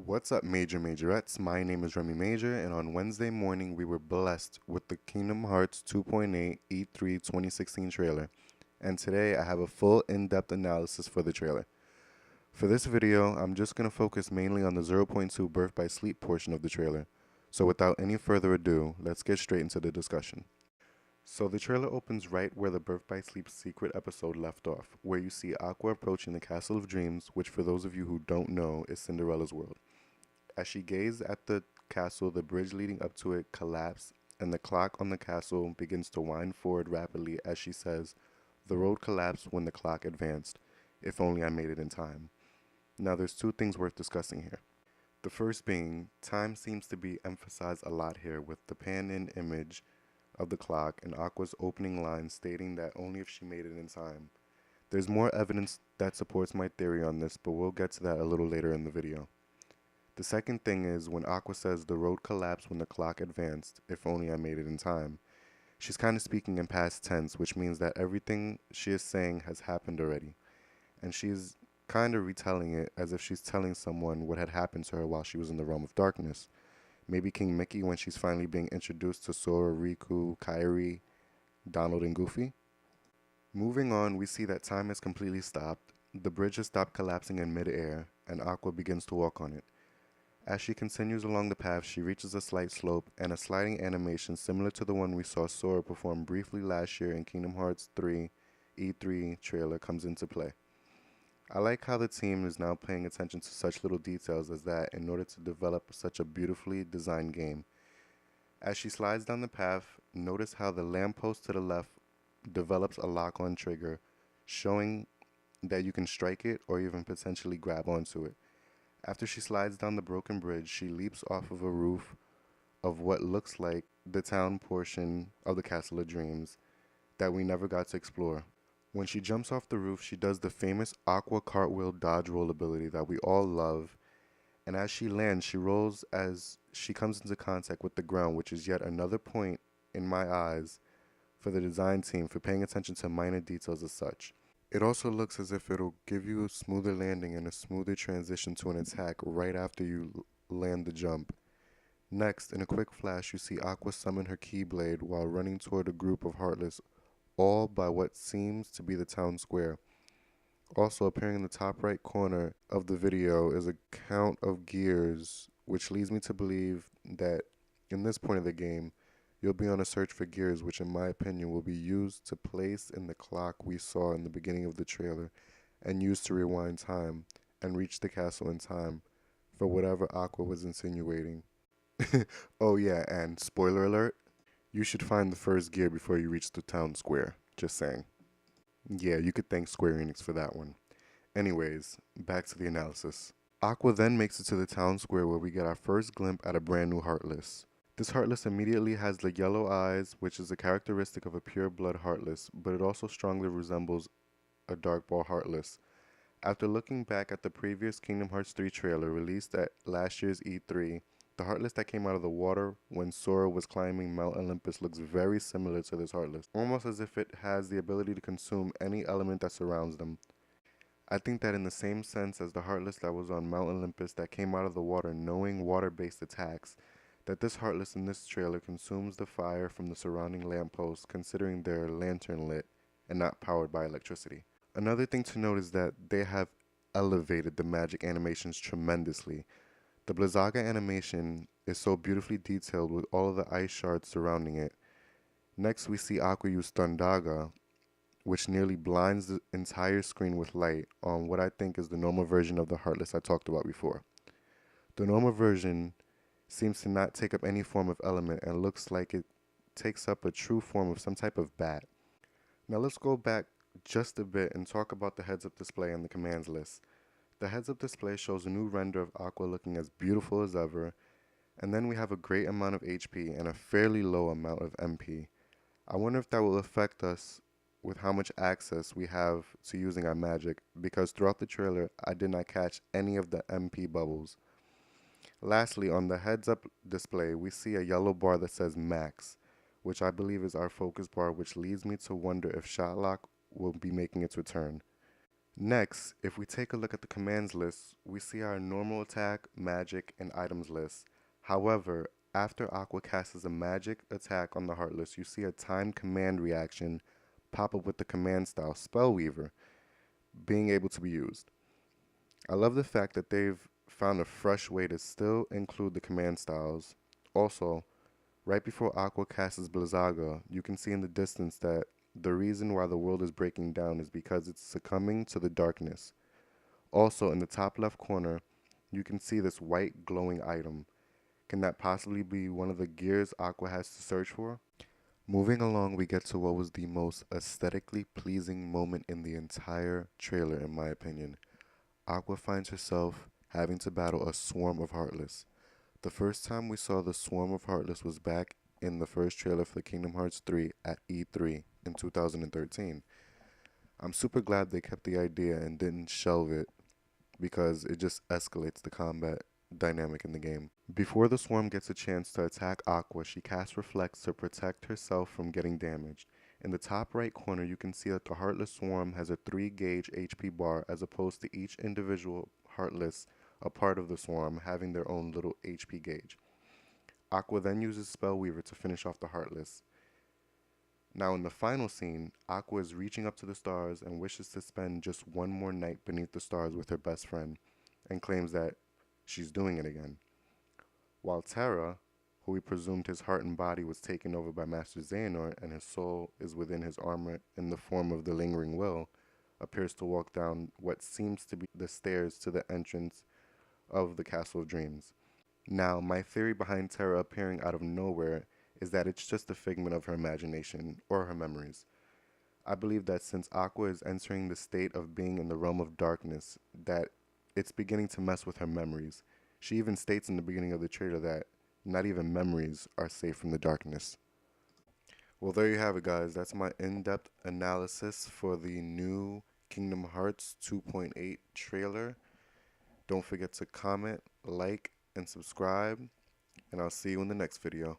What's up, Majorettes? My name is Remy Major, and on Wednesday morning, we were blessed with the Kingdom Hearts 2.8 E3 2016 trailer. And today, I have a full in-depth analysis for the trailer. For this video, I'm just going to focus mainly on the zero point 0.2 Birth by Sleep portion of the trailer. So without any further ado, let's get straight into the discussion. So the trailer opens right where the Birth by Sleep secret episode left off, where you see Aqua approaching the Castle of Dreams, which for those of you who don't know is Cinderella's world. As she gazed at the castle, the bridge leading up to it collapsed, and the clock on the castle begins to wind forward rapidly as she says, "The road collapsed when the clock advanced. If only I made it in time." Now, there's two things worth discussing here. The first being, time seems to be emphasized a lot here with the pan-in image of the clock and Aqua's opening line stating that only if she made it in time. There's more evidence that supports my theory on this, but we'll get to that a little later in the video. The second thing is when Aqua says the road collapsed when the clock advanced, if only I made it in time. She's kind of speaking in past tense, which means that everything she is saying has happened already. And she's kind of retelling it as if she's telling someone what had happened to her while she was in the realm of darkness. Maybe King Mickey when she's finally being introduced to Sora, Riku, Kairi, Donald, and Goofy. Moving on, we see that time has completely stopped. The bridge has stopped collapsing in midair, and Aqua begins to walk on it. As she continues along the path, she reaches a slight slope, and a sliding animation similar to the one we saw Sora perform briefly last year in Kingdom Hearts 3 E3 trailer comes into play. I like how the team is now paying attention to such little details as that in order to develop such a beautifully designed game. As she slides down the path, notice how the lamppost to the left develops a lock-on trigger, showing that you can strike it or even potentially grab onto it. After she slides down the broken bridge, she leaps off of a roof of what looks like the town portion of the Castle of Dreams that we never got to explore. When she jumps off the roof, she does the famous Aqua cartwheel dodge roll ability that we all love, and as she lands, she rolls as she comes into contact with the ground, which is yet another point in my eyes for the design team for paying attention to minor details as such. It also looks as if it'll give you a smoother landing and a smoother transition to an attack right after you land the jump. Next, in a quick flash, you see Aqua summon her Keyblade while running toward a group of Heartless, all by what seems to be the town square. Also appearing in the top right corner of the video is a count of gears, which leads me to believe that in this point of the game, you'll be on a search for gears, which in my opinion will be used to place in the clock we saw in the beginning of the trailer and used to rewind time and reach the castle in time for whatever Aqua was insinuating. Oh yeah, and spoiler alert, you should find the first gear before you reach the town square. Just saying. Yeah, you could thank Square Enix for that one. Anyways, back to the analysis. Aqua then makes it to the town square where we get our first glimpse at a brand new Heartless. This Heartless immediately has the yellow eyes, which is a characteristic of a pure blood Heartless, but it also strongly resembles a Dark Ball Heartless. After looking back at the previous Kingdom Hearts 3 trailer released at last year's E3, the Heartless that came out of the water when Sora was climbing Mount Olympus looks very similar to this Heartless, almost as if it has the ability to consume any element that surrounds them. I think that in the same sense as the Heartless that was on Mount Olympus that came out of the water knowing water-based attacks, that this Heartless in this trailer consumes the fire from the surrounding lampposts considering they're lantern lit and not powered by electricity. Another thing to note is that they have elevated the magic animations tremendously. The Blizzaga animation is so beautifully detailed with all of the ice shards surrounding it. Next we see Aqua use Thundaga, which nearly blinds the entire screen with light on what I think is the normal version of the Heartless I talked about before. The normal version seems to not take up any form of element and looks like it takes up a true form of some type of bat. Now let's go back just a bit and talk about the heads-up display and the commands list. The heads-up display shows a new render of Aqua looking as beautiful as ever, and then we have a great amount of HP and a fairly low amount of MP. I wonder if that will affect us with how much access we have to using our magic, because throughout the trailer I did not catch any of the MP bubbles. Lastly, on the heads-up display, we see a yellow bar that says Max, which I believe is our focus bar, which leads me to wonder if Shotlock will be making its return. Next, if we take a look at the commands list, we see our normal attack, magic, and items list. However, after Aqua casts a magic attack on the Heartless, you see a timed command reaction pop up with the command style Spellweaver being able to be used. I love the fact that they've found a fresh way to still include the command styles. Also, right before Aqua casts Blizzaga, you can see in the distance that the reason why the world is breaking down is because it's succumbing to the darkness. Also, in the top left corner, you can see this white glowing item. Can that possibly be one of the gears Aqua has to search for? Moving along, we get to what was the most aesthetically pleasing moment in the entire trailer, in my opinion. Aqua finds herself having to battle a swarm of Heartless. The first time we saw the swarm of Heartless was back in the first trailer for Kingdom Hearts 3 at E3 in 2013. I'm super glad they kept the idea and didn't shelve it because it just escalates the combat dynamic in the game. Before the swarm gets a chance to attack Aqua, she casts Reflects to protect herself from getting damaged. In the top right corner, you can see that the Heartless Swarm has a 3 gauge HP bar as opposed to each individual Heartless, a part of the swarm, having their own little HP gauge. Aqua then uses Spellweaver to finish off the Heartless. Now in the final scene, Aqua is reaching up to the stars and wishes to spend just one more night beneath the stars with her best friend, and claims that she's doing it again. While Terra, who we presumed his heart and body was taken over by Master Xehanort and his soul is within his armor in the form of the Lingering Will, appears to walk down what seems to be the stairs to the entrance of the Castle of Dreams. Now, my theory behind Terra appearing out of nowhere is that it's just a figment of her imagination or her memories. I believe that since Aqua is entering the state of being in the realm of darkness, that it's beginning to mess with her memories. She even states in the beginning of the trailer that not even memories are safe from the darkness. Well, there you have it, guys. That's my in-depth analysis for the new Kingdom Hearts 2.8 trailer. Don't forget to comment, like, and subscribe, and I'll see you in the next video.